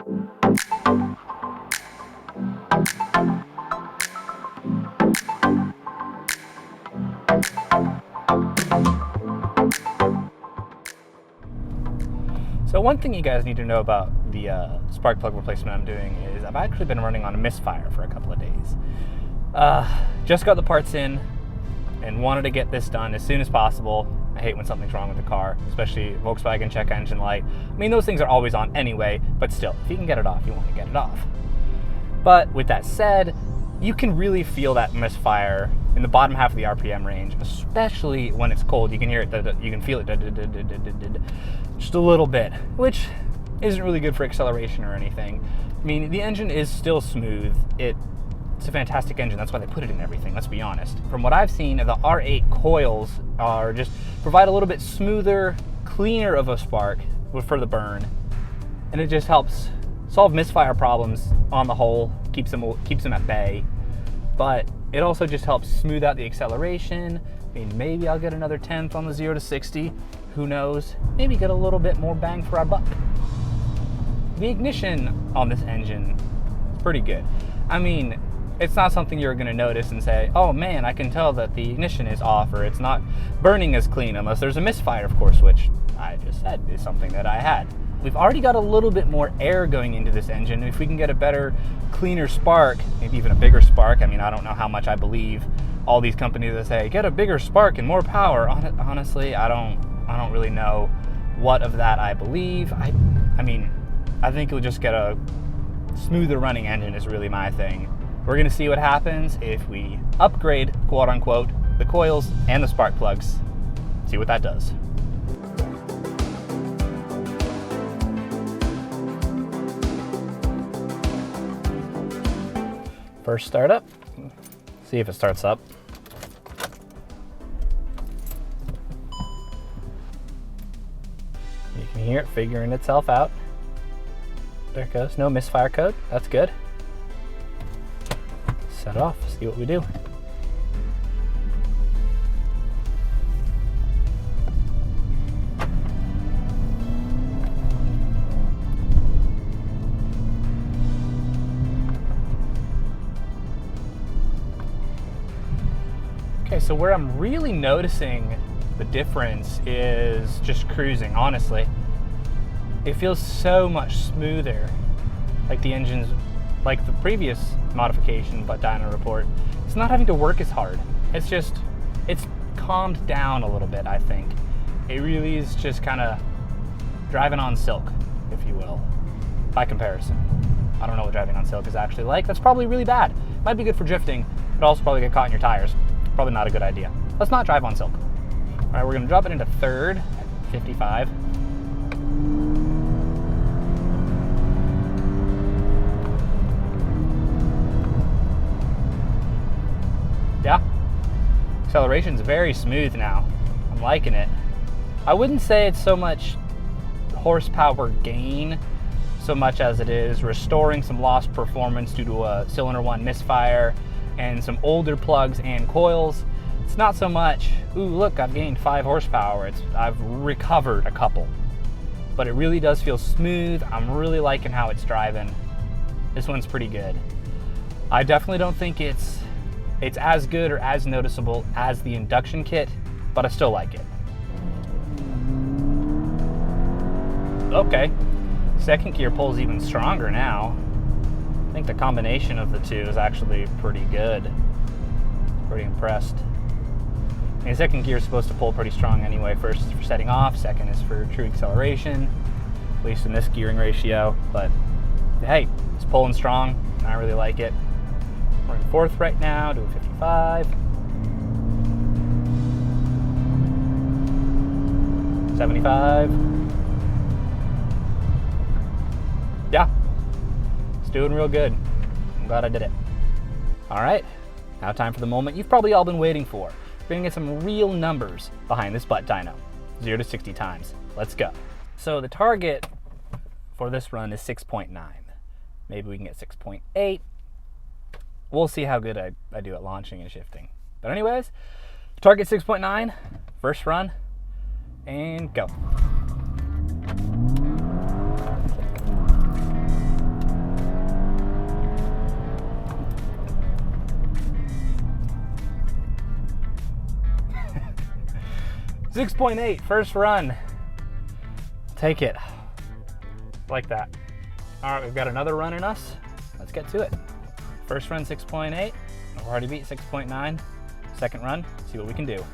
So one thing you guys need to know about the spark plug replacement I'm doing is I've actually been running on a misfire for a couple of days. Just got the parts in and wanted to get this done as soon as possible. I hate when something's wrong with the car, especially Volkswagen check engine light. I mean, those things are always on anyway, but still, if you can get it off, you want to get it off. But with that said, you can really feel that misfire in the bottom half of the RPM range, especially when it's cold. You can hear it, you can feel it just a little bit, which isn't really good for acceleration or anything. I mean, the engine is still smooth. It's a fantastic engine. That's why they put it in everything, let's be honest. From what I've seen, the R8 coils provide a little bit smoother, cleaner of a spark for the burn, and it just helps solve misfire problems on the whole, keeps them at bay. But it also just helps smooth out the acceleration. I mean, maybe I'll get another 10th on the 0 to 60. Who knows? Maybe get a little bit more bang for our buck. The ignition on this engine is pretty good. I mean, it's not something you're going to notice and say, oh man, I can tell that the ignition is off, or it's not burning as clean, unless there's a misfire, of course, which I just said is something that I had. We've already got a little bit more air going into this engine. If we can get a better, cleaner spark, maybe even a bigger spark. I mean, I don't know how much I believe all these companies that say, get a bigger spark and more power. Honestly, I don't really know what of that I believe. I mean, I think you'll just get a smoother running engine is really my thing. We're gonna see what happens if we upgrade, quote unquote, the coils and the spark plugs. See what that does. First startup, see if it starts up. You can hear it figuring itself out. There it goes, no misfire code, that's good. Set off, see what we do. Okay, so where I'm really noticing the difference is just cruising, honestly. It feels so much smoother, like the engine's, like the previous modification, but Dyno report. It's not having to work as hard. It's calmed down a little bit, I think. It really is just kind of driving on silk, if you will, by comparison. I don't know what driving on silk is actually like. That's probably really bad. Might be good for drifting, but also probably get caught in your tires. Probably not a good idea. Let's not drive on silk. All right, we're gonna drop it into third at 55. Yeah, acceleration's very smooth now. I'm liking it. I wouldn't say it's so much horsepower gain so much as it is restoring some lost performance due to a cylinder one misfire and some older plugs and coils. It's not so much, ooh, look, I've gained 5 horsepower. I've recovered a couple. But it really does feel smooth. I'm really liking how it's driving. This one's pretty good. I definitely don't think it's as good or as noticeable as the induction kit, but I still like it. Okay, second gear pulls even stronger now. I think the combination of the two is actually pretty good. Pretty impressed. I mean, second gear is supposed to pull pretty strong anyway. First is for setting off, second is for true acceleration, at least in this gearing ratio. But hey, it's pulling strong, and I really like it. We're in fourth right now, doing 55. 75. Yeah, it's doing real good. I'm glad I did it. All right, now time for the moment you've probably all been waiting for. We're gonna get some real numbers behind this butt dyno. 0 to 60 times. Let's go. So the target for this run is 6.9. Maybe we can get 6.8. We'll see how good I do at launching and shifting. But anyways, target 6.9, first run, and go. 6.8, first run. Take it. Like that. All right, we've got another run in us. Let's get to it. First run, 6.8. We've already beat 6.9. Second run, see what we can do.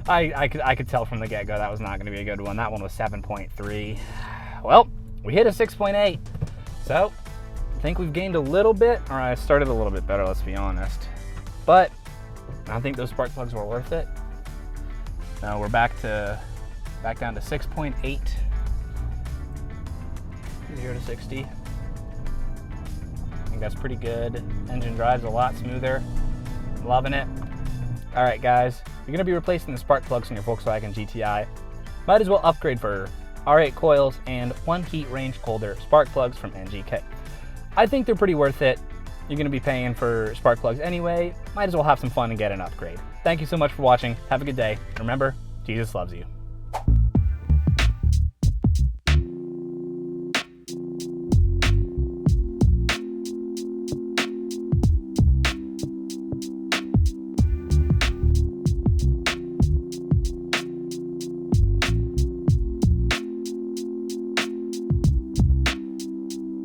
I could tell from the get-go that was not going to be a good one. That one was 7.3. Well, we hit a 6.8. So, I think we've gained a little bit, or I started a little bit better, let's be honest. But, I think those spark plugs were worth it. Now we're back down to 6.8. 0 to 60. I think that's pretty good. Engine drives a lot smoother. Loving it. All right, guys, you're gonna be replacing the spark plugs in your Volkswagen GTI. Might as well upgrade for R8 coils and 1 heat range colder spark plugs from NGK. I think they're pretty worth it. You're gonna be paying for spark plugs anyway. Might as well have some fun and get an upgrade. Thank you so much for watching. Have a good day. Remember, Jesus loves you.